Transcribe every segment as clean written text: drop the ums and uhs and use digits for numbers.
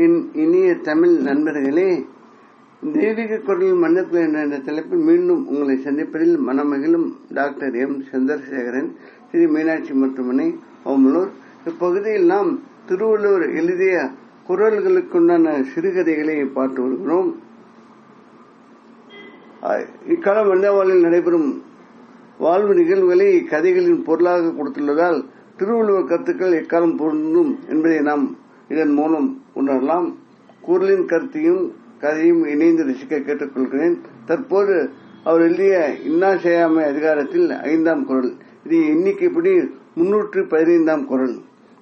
என் இனிய தமிழ் நண்பர்களே, தெய்வீக குரல் மன்னர்கள் என்ற தலைப்பில் மீண்டும் உங்களை சந்திப்பதில் மனமகிழும் டாக்டர் எம் சந்திரசேகரன், ஸ்ரீ மீனாட்சி மருத்துவமனை, ஓமலூர். இப்பகுதியில் நாம் திருவள்ளுவர் எழுதிய குரல்களுக்குண்டான சிறுகதைகளை பார்த்து வருகிறோம். இக்கால மன்னவாளில் நடைபெறும் வாழ்வு நிகழ்வுகளை கதைகளின் பொருளாக கொடுத்துள்ளதால் திருவள்ளுவர் கருத்துக்கள் எக்காலம் பொருந்தும் என்பதை நாம் இதன் மூலம் உணரலாம். குரலின் கருத்தையும் கதையும் இணைந்து ரசிக்க கேட்டுக்கொள்கிறேன். தற்போது அவர் எழுதிய இன்னா செய்யாமை அதிகாரத்தில் 5ஆம் குரல். இது எண்ணிக்கைப்படி 315ஆம் குரல்.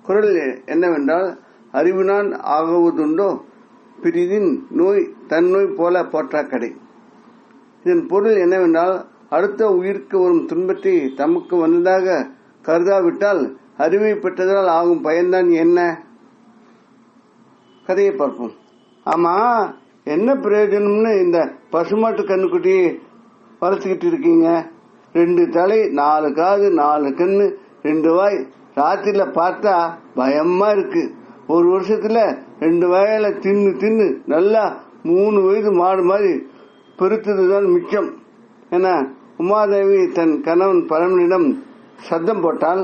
குரல் என்னவென்றால், அறிவினான் ஆகுவதுண்டோ பிரிதின் நோய் தன் நோய் போல போற்றாக்கடை. இதன் பொருள் என்னவென்றால், அடுத்த உயிருக்கு வரும் துன்பத்தை தமக்கு வந்ததாக கருதாவிட்டால் அறிவை பெற்றதால் ஆகும் பயன்தான் என்ன? கதையை பார்ப்போம். ஆமா, என்ன பிரயோஜனம்னு இந்த பசுமாட்டு கண்ணுக்குட்டியை வளர்த்துக்கிட்டு இருக்கீங்க? 2 தலை, 4 காது, 4 கண்ணு, 2 வாய். ராத்திரில பார்த்தா பயமா இருக்கு. ஒரு வருஷத்துல 2 வயல தின்னு நல்லா 3 வயது மாடு மாதிரி பெருத்ததுதான் மிச்சம் என உமாதேவி தன் கணவன் பரமனிடம் சத்தம் போட்டால்,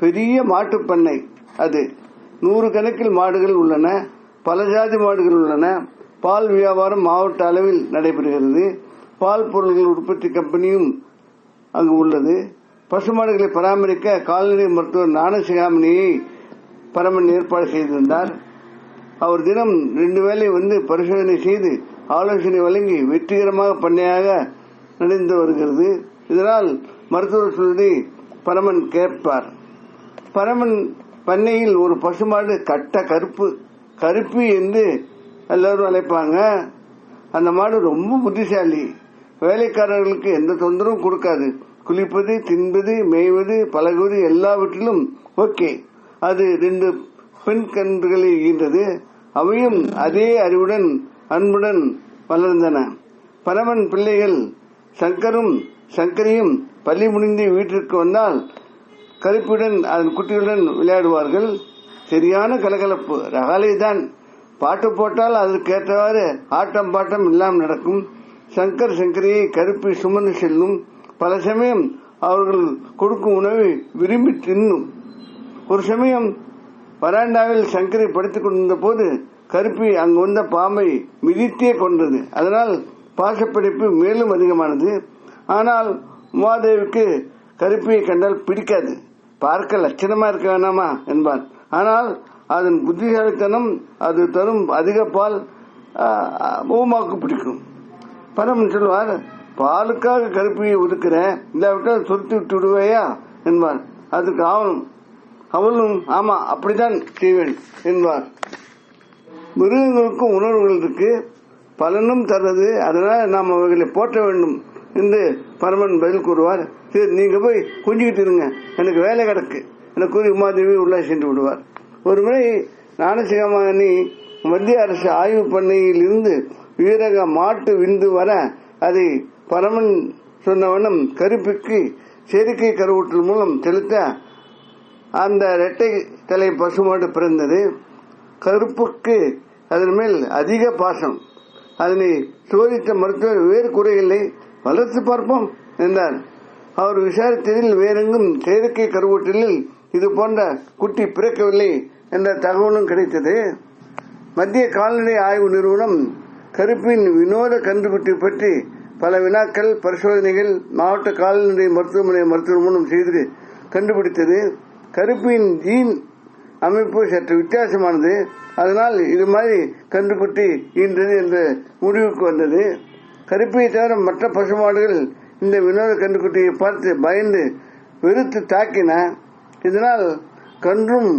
பெரிய மாட்டு பண்ணை அது. 100 கணக்கில் மாடுகள் உள்ளன. பல ஜாதி மாடுகள் உள்ளன. பால் வியாபாரம் மாவட்ட அளவில் நடைபெறுகிறது. பால் பொருட்கள் உற்பத்தி கம்பெனியும் அங்கு உள்ளது. பசுமாடுகளை பராமரிக்க கால்நடை மருத்துவர் ஞானசிகாமணியை பரமன் ஏற்பாடு செய்திருந்தார். அவர் தினம் 2 வேளை வந்து பரிசோதனை செய்து ஆலோசனை வழங்கி வெற்றிகரமாக பண்ணையாக நடந்து வருகிறது. இதனால் மருத்துவர் சொல்வதை பரமன் கேட்பார். பரமன் பண்ணையில் ஒரு பசுமாடு கட்ட கருப்பி என்று எல்லாரும் அழைப்பாங்க. அந்த மாடு ரொம்ப புத்திசாலி. வேலைக்காரர்களுக்கு எந்த தொந்தரவும் கொடுக்காது. குளிப்பது, தின்பது, மேய்வது, பழகுவது எல்லாவற்றிலும் ஓகே. அது 2 பெண் கன்றுகளை ஈன்றது. அவையும் அதே அறிவுடன் அன்புடன் வளர்ந்தன. பரமன் பிள்ளைகள் சங்கரியும் பள்ளி முடிந்து வீட்டிற்கு வந்தால் கருப்புடன் அதன் குட்டிகளுடன் விளையாடுவார்கள். சரியான கலகலப்பு, ரகாலைதான். பாட்டு போட்டால் அதற்கேற்றவாறு ஆட்டம் பாட்டம் இல்லாமல் நடக்கும். சங்கரியை கருப்பி சுமந்து செல்லும். பல சமயம் அவர்கள் கொடுக்கும் உணவை விரும்பி தின்னும். ஒரு சமயம் வராண்டாவில் சங்கரி படுத்துக் கொண்டிருந்த போது கருப்பி அங்கு வந்த பாம்பை மிதித்தே கொண்டது. அதனால் பாசப்பிடிப்பு மேலும் அதிகமானது. ஆனால் உமாதேவிக்கு கருப்பியை கண்டால் பிடிக்காது. பார்க்க லட்சணமா இருக்க வேணாமா என்பான். ஆனால் அதன் புத்திசாலித்தனம், அது தரும் அதிக பால் உமாவுக்கு பிடிக்கும். பரமன் சொல்வார், பாலுக்காக கருப்பியை ஒதுக்குறேன், இல்லாவிட்டால் சொத்து விட்டு விடுவையா என்பார். அதுக்கு அவளும் ஆமா அப்படித்தான் செய்வேன் என்பார். மிருகங்களுக்கும் உணர்வுகள் இருக்கு, பலனும் தர்றது. அதனால் நாம் அவைகளை போற்ற வேண்டும் என்று பரமன் பதில் கூறுவார். சரி, நீங்க போய் குஞ்சிக்கிட்டு இருங்க, எனக்கு வேலை கிடக்கு என கூறி உமாதேவி உள்ளே சென்று விடுவார். ஒருமுறை ஞானசிகாமணி மத்திய அரசு ஆய்வு பண்ணையில் இருந்து வீரக மாட்டு விந்து வர அதை பரமன் சொன்ன வண்ணம் கருப்பிக்கு செயற்கை கருவூட்டல் மூலம் செலுத்த அந்த இரட்டை தலை பசுமாடு பிறந்தது. கருப்புக்கு அதன் மேல் அதிக பாசம். அதனை சோதித்த மருத்துவர், வேறு குறையில்லை, வளர்த்து பார்ப்போம் என்றார். அவர் விசாரித்ததில் வேறெங்கும் செயற்கை கருவூட்டலில் இது போன்ற குட்டி பிறக்கவில்லை என்ற தகவலும் கிடைத்தது. மத்திய கால்நடை ஆய்வு நிறுவனம் கருப்பின் வினோத கன்றுக்குட்டி பற்றி பல வினாக்கள், பரிசோதனைகள் மாவட்ட கால்நடை மருத்துவமனை மருத்துவர் மூலம் செய்து கண்டுபிடித்தது. கருப்பின் ஜீன் அமைப்பு சற்று வித்தியாசமானது. அதனால் இது மாதிரி கன்றுக்குட்டி ஈன்றது என்ற முடிவுக்கு வந்தது. கருப்பியை தவிர மற்ற பசுமாடுகள் இந்த வினோத கன்றுக்குட்டியை பார்த்து பயந்து வெறுத்து தாக்கின. இதனால் கன்றும்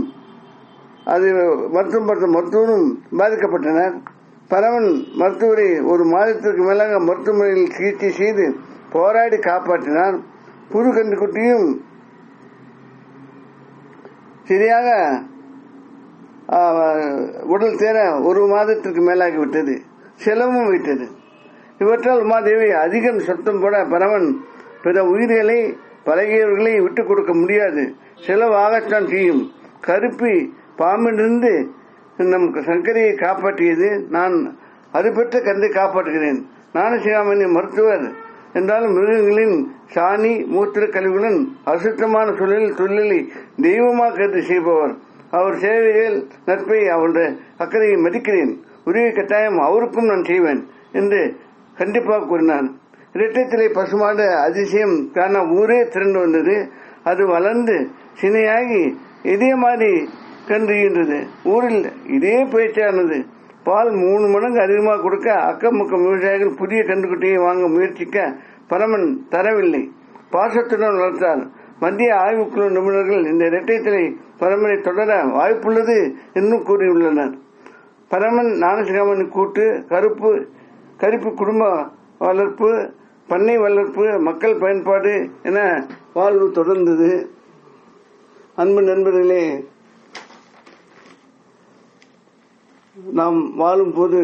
அது மருத்துவரும் பாதிக்கப்பட்டனர். பரமன் மருத்துவரை 1 மாதத்திற்கு மேலாக மருத்துவமனையில் சிகிச்சை செய்து போராடி காப்பாற்றினார். புது கன்றுக்குட்டியும் சரியாக உடல் தேர 1 மாதத்திற்கு மேலாகிவிட்டது. செலவும் வைத்தது. இவற்றால் உமாதேவி அதிகம் சத்தம் போட பரமன் பிற உயிர்களை பழகியவர்களை விட்டுக் கொடுக்க முடியாது, செலவாகத்தான் செய்யும். கருப்பி பாம்பிலிருந்து நம் சங்கரியை காப்பாற்றியது. நான் அதுபெற்ற கருத்தை காப்பாற்றுகிறேன். ஞானசிகாமணி மருத்துவர் என்றாலும் மிருகங்களின் சாணி மூத்திர கழிவுடன் அசுத்தமான சூழலில் தொழிலை தெய்வமாக கருத்து செய்பவர். அவர் சேவைகள் நட்பை அவருடைய அக்கறையை மதிக்கிறேன். உரிய கட்டாயம் அவருக்கும் நான் செய்வேன் என்று கண்டிப்பாக கூறினார். இரட்டைத்திலை பசுமாடு அதிசயம் காண ஊரே திரண்டு வந்தது. அது வளர்ந்து சினையாகி இதே மாதிரி கன்றுகின்றது. ஊரில் இதே பேச்சானது. பால் 3 மடங்கு அதிகமாக கொடுக்க அக்கம் பக்கம் விவசாயிகள் புதிய கன்றுக்குட்டியை வாங்க முயற்சிக்க பரமன் தரவில்லை. பாசத்துடன் வளர்த்தார். மத்திய ஆய்வுக்குழு நிபுணர்கள் இந்த இரட்டைத்திலை பரமனை தொடர வாய்ப்புள்ளது என்றும் கூறியுள்ளனர். பரமன் ஞானசிகாமணி கூட்டு கருப்பு குடும்ப வளர்ப்பு, பண்ணை வளர்ப்பு, மக்கள் பயன்பாடு என வாழ்வு தொடர்ந்தது. அன்பு நண்பர்களே, நாம் வாழும் போது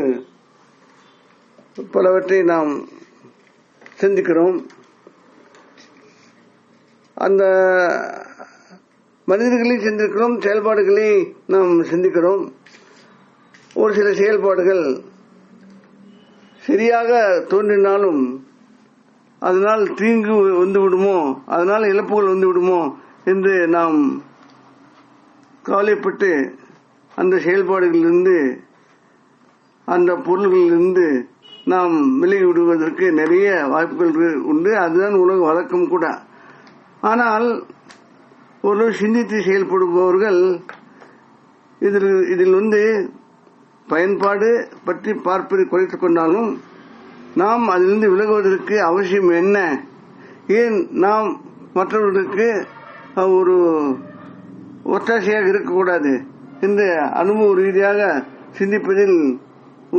பலவற்றை நாம் சிந்திக்கிறோம். அந்த மனிதர்களை சிந்திக்கிறோம், செயல்பாடுகளை நாம் சிந்திக்கிறோம். ஒரு சில செயல்பாடுகள் சரியாக தோன்றினாலும் அதனால் தீங்கு வந்து விடுமோ, அதனால் இழப்புகள் வந்து விடுமோ என்று நாம் கவலைப்பட்டு அந்த செயல்பாடுகளிலிருந்து அந்த பொருள்களிலிருந்து நாம் விலகி விடுவதற்கு நிறைய வாய்ப்புகள் உண்டு. அதுதான் உலக வழக்கம் கூட. ஆனால் ஒரு சிந்தித்து செயல்படுபவர்கள் இதில் பயன்பாடு பற்றி பார்ப்பதை குறைத்துக் கொண்டாலும் நாம் அதிலிருந்து விலகுவதற்கு அவசியம் என்ன, ஏன் நாம் மற்றவர்களுக்கு ஒரு ஒத்தாசையாக இருக்கக்கூடாது இந்த அனுபவ ரீதியாக சிந்திப்பதில்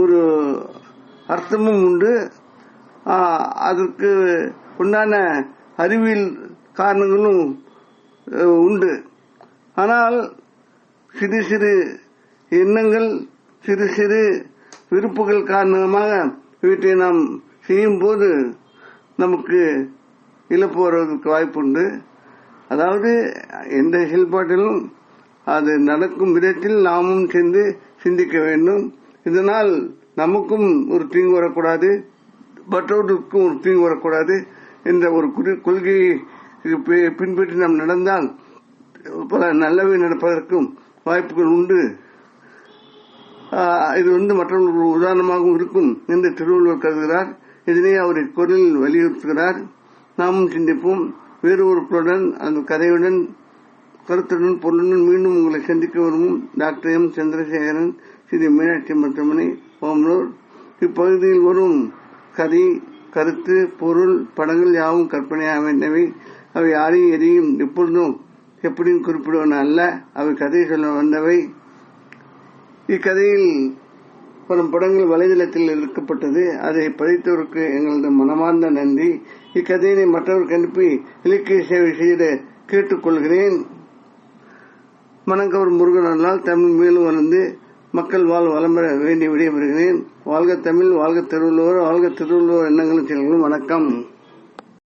ஒரு அர்த்தமும் உண்டு. அதற்கு உண்டான அறிவியல் காரணங்களும் உண்டு. ஆனால் சிறு சிறு எண்ணங்கள், சிறு சிறு விருப்புகள் காரணமாக இவற்றை நாம் செய்யும் போது நமக்கு இழப்பு வருவதற்கு வாய்ப்புண்டு. அதாவது எந்த செயல்பாட்டிலும் அது நடக்கும் விதத்தில் நாமும் சேர்ந்து சிந்திக்க வேண்டும். இதனால் நமக்கும் ஒரு தீங்கு வரக்கூடாது, மற்றவர்களுக்கும் ஒரு தீங்கு வரக்கூடாது என்ற ஒரு கொள்கையை பின்பற்றி நாம் நடந்தால் பல நல்லவை நடப்பதற்கும் வாய்ப்புகள் உண்டு. இது மற்றவர்களுக்கு உதாரணமாகவும் இருக்கும் என்று திருவள்ளுவர் கருதுகிறார். இதனை அவர் குரலில் வலியுறுத்துகிறார். நாமும் சிந்திப்போம். வேறு ஒரு பொருளுடன், அந்த கதையுடன், கருத்துடன், பொருளுடன் மீண்டும் உங்களை சந்திக்க விரும்பும் டாக்டர் எம் சந்திரசேகரன், ஸ்ரீ மீனாட்சி மருத்துவமனை, ஓமலூர். இப்பகுதியில் வரும் கதை, கருத்து, பொருள், படங்கள் யாவும் கற்பனையாக அமைந்தவை. அவை யாரையும் எதையும் எப்பொழுதும் எப்படியும் குறிப்பிடுவன அல்ல. அவை கதை சொல்ல வந்தவை. இக்கதையில் வரும் படங்கள் வலைதளத்தில் எடுக்கப்பட்டது. அதை படித்தவருக்கு எங்களது மனமார்ந்த நன்றி. இக்கதையினை மற்றவருக்கு அனுப்பி இலக்கிய சேவை செய்த கேட்டுக்கொள்கிறேன். மனங்கவர் முருகனால் தமிழ் மேலும் வளர்ந்து மக்கள் வளம் பெற வேண்டி விடைபெறுகிறேன். வாழ்க தமிழ், வாழ்க திருவள்ளுவர், வாழ்க திருவள்ளுவர் எண்ணங்களும் செயல்களும். வணக்கம்.